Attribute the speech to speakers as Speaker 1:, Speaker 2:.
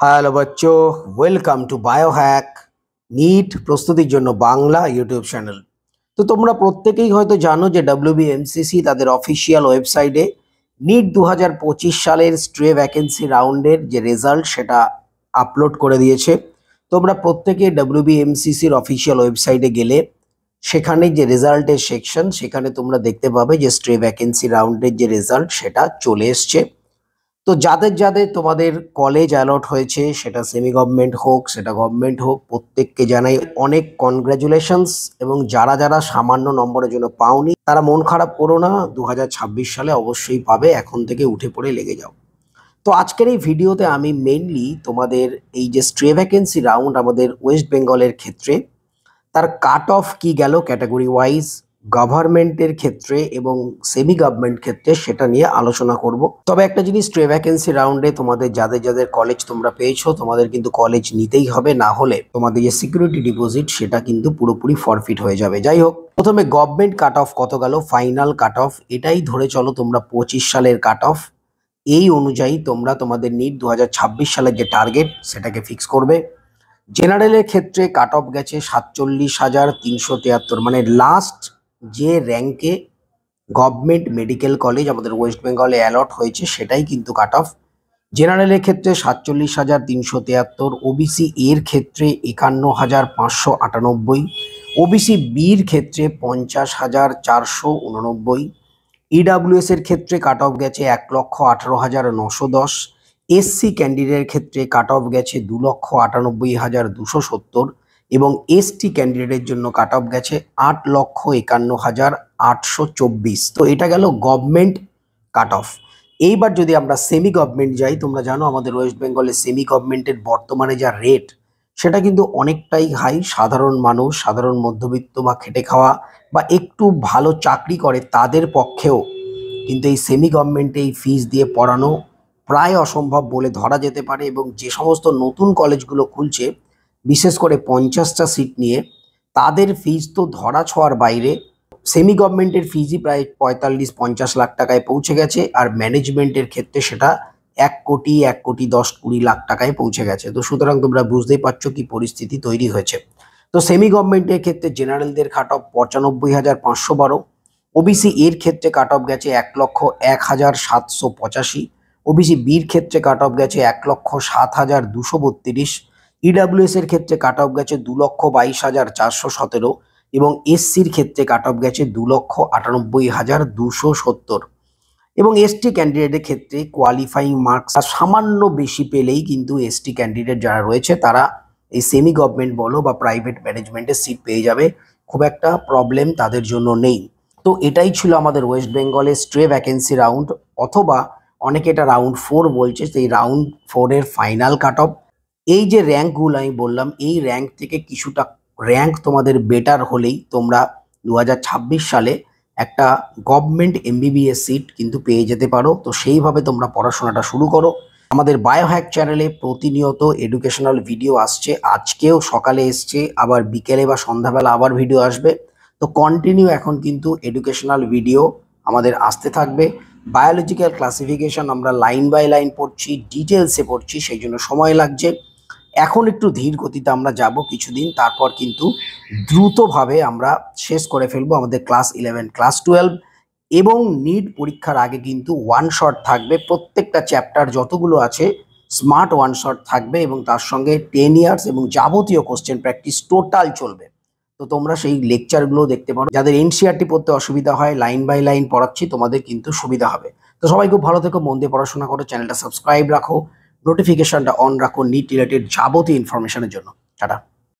Speaker 1: Hello বাচ্চো, welcome to Biohack NEET প্রস্তুতির জন্য বাংলা ইউটিউব চ্যানেল। তো তোমরা প্রত্যেকেই হয়তো জানো যে WBMCC তাদের অফিসিয়াল ওয়েবসাইটে নিট 2025 সালের স্ট্রে ভ্যাকেন্সি রাউন্ডের যে রেজাল্ট সেটা আপলোড করে দিয়েছে। তোমরা প্রত্যেকে WBMCCর অফিসিয়াল ওয়েবসাইটে গেলে সেখানে যে রেজাল্টের সেকশন সেখানে তোমরা দেখতে পাবে যে স্ট্রে ভ্যাকেন্সি রাউন্ডের যে রেজাল্ট সেটা চলে এসছে। তো যাদের যাদের তোমাদের কলেজ অ্যালট হয়েছে, সেটা সেমি গভর্নমেন্ট হোক সেটা গভর্নমেন্ট হোক, প্রত্যেককে জানাই অনেক কনগ্রাচুলেশনস। এবং যারা যারা সামান্য নম্বরের জন্য পাওনি তারা মন খারাপ করো না, 2026 সালে অবশ্যই পাবে, এখন থেকে উঠে পড়ে লেগে যাও। তো আজকের এই ভিডিওতে আমি মেইনলি তোমাদের এই যে স্ট্রে ভ্যাকেন্সি রাউন্ড আমাদের ওয়েস্ট বেঙ্গলের ক্ষেত্রে তার কাট অফ কি গেল ক্যাটাগরি ওয়াইজ, গভর্নমেন্টের ক্ষেত্রে এবং সেমি গভর্নমেন্ট ক্ষেত্রে সেটা নিয়ে আলোচনা করব। তবে একটা জিনিস, স্ট্রে ভ্যাকেন্সি রাউন্ডে তোমাদের যাদের যাদের কলেজ তোমরা পেয়েছো তোমাদের কিন্তু কলেজ নিতেই হবে, না হলে তোমাদের যে সিকিউরিটি ডিপোজিট সেটা কিন্তু পুরোপুরি ফরফিট হয়ে যাবে। যাই হোক, প্রথমে গভর্নমেন্ট কাট অফ কত গেল, ফাইনাল কাট অফ এটাই ধরে চলো তোমরা 25 সালের কাট অফ। এই অনুযায়ী তোমরা তোমাদের নিট 2026 সালের যে টার্গেট সেটাকে ফিক্স করবে। জেনারেলের ক্ষেত্রে কাট অফ গেছে 47,373, মানে লাস্ট যে র্যাঙ্কে গভর্নমেন্ট মেডিকেল কলেজ আমাদের ওয়েস্ট বেঙ্গলে অ্যালট হয়েছে সেটাই কিন্তু কাট অফ। জেনারেলের ক্ষেত্রে 47,373, ওবিসি এর ক্ষেত্রে 51,598, ওবিসি বির ক্ষেত্রে 50,489, ইডাব্লিউএস এর ক্ষেত্রে কাট অফ গেছে 1,18,910, এসসি ক্যান্ডিডেটের ক্ষেত্রে কাট অফ গেছে 2,98,270 এবং এসটি ক্যান্ডিডেটের জন্য কাট অফ গেছে 8,51,824। তো এটা গেল গভর্নমেন্ট কাট অফ। এইবার যদি আমরা সেমি গভর্নমেন্ট যাই, তোমরা জানো আমাদের ওয়েস্ট বেঙ্গলের সেমি গভর্নমেন্টের বর্তমানে যা রেট সেটা কিন্তু অনেকটাই হাই। সাধারণ মানুষ, সাধারণ মধ্যবিত্ত বা খেটে খাওয়া বা একটু ভালো চাকরি করে তাদের পক্ষেও কিন্তু এই সেমি গভর্নমেন্টে এই ফিস দিয়ে পড়ানো প্রায় অসম্ভব বলে ধরা যেতে পারে। এবং যে সমস্ত নতুন কলেজগুলো খুলছে বিশেষ করে 50টা সিট নিয়ে, তাদের ফিস তো ধরা ছোঁয়ার বাইরে। সেমি গভর্নমেন্টের ফিজই প্রায় 45-50 লাখ টাকায় পৌঁছে গেছে, আর ম্যানেজমেন্টের ক্ষেত্রে সেটা 1,10,20 লাখ টাকায় পৌঁছে গেছে। তো সুতরাং তোমরা বুঝতেই পারছো কি পরিস্থিতি তৈরি হয়েছে। তো সেমি গভর্নমেন্টের ক্ষেত্রে জেনারেলদের কাট অফ 95,512, ওবিসি এর ক্ষেত্রে কাট অফ গেছে 1,01,785, ওবিসি বির ক্ষেত্রে কাট অফ গেছে 1,07,232, ইডাব্লিউএস এর ক্ষেত্রে কাট অফ গেছে 2,22,417 এবং এসসির ক্ষেত্রে কাট অফ গেছে 2,98,270। এবং এসটি ক্যান্ডিডেটের ক্ষেত্রে কোয়ালিফাইং মার্কস সামান্য বেশি পেলেই কিন্তু এসটি ক্যান্ডিডেট যারা রয়েছে তারা এই সেমি গভর্নমেন্ট বলো বা প্রাইভেট ম্যানেজমেন্টের সিট পেয়ে যাবে, খুব একটা প্রবলেম তাদের জন্য নেই। তো এটাই ছিল আমাদের ওয়েস্ট বেঙ্গলের স্ট্রে ভ্যাকেন্সি রাউন্ড, অথবা অনেকে এটা রাউন্ড 4 বলছে, সেই রাউন্ড 4 এর ফাইনাল কাট অফ। এই যে র্যাঙ্কগুলো আমি বললাম, এই র্যাঙ্ক থেকে কিছুটা র্যাঙ্ক তোমাদের বেটার হলেই তোমরা 2026 সালে একটা গভর্নমেন্ট MBBS সিট কিন্তু পেয়ে যেতে পারো। তো সেইভাবে তোমরা পড়াশোনাটা শুরু করো। আমাদের বায়োহ্যাক চ্যানেলে প্রতিনিয়ত এডুকেশনাল ভিডিও আসছে, আজকেও সকালে এসছে, আবার বিকেলে বা সন্ধ্যাবেলা আবার ভিডিও আসবে। তো কন্টিনিউ এখন কিন্তু এডুকেশনাল ভিডিও আমাদের আসতে থাকবে। বায়োলজিক্যাল ক্লাসিফিকেশন আমরা লাইন বাই লাইন পড়ছি, ডিটেলসে পড়ছি, সেই জন্য সময় লাগছে। এখন একটু ধীর গতিতে আমরা যাব কিছুদিন, তারপর কিন্তু দ্রুতভাবে আমরা শেষ করে ফেলবো আমাদের ক্লাস 11 ক্লাস 12। এবং নিট পরীক্ষার আগে কিন্তু ওয়ান শট থাকবে, প্রত্যেকটা চ্যাপ্টার যতগুলো আছে স্মার্ট ওয়ান শট থাকবে এবং তার সঙ্গে 10 ইয়ার্স এবং যাবতীয় কোশ্চেন প্র্যাকটিস টোটাল চলবে। তো তোমরা সেই লেকচারগুলো দেখতে পারো। যাদের এনসিইআরটি পড়তে অসুবিধা হয়, লাইন বাই লাইন পড়াচ্ছি, তোমাদের কিন্তু সুবিধা হবে। তো সবাই খুব ভালো থেকো, মন দিয়ে পড়াশোনা করো, চ্যানেলটা সাবস্ক্রাইব রাখো, নোটিফিকেশনটা অন রাখো নিট রিলেটেড যাবতীয় ইনফরমেশনের জন্য। টাটা।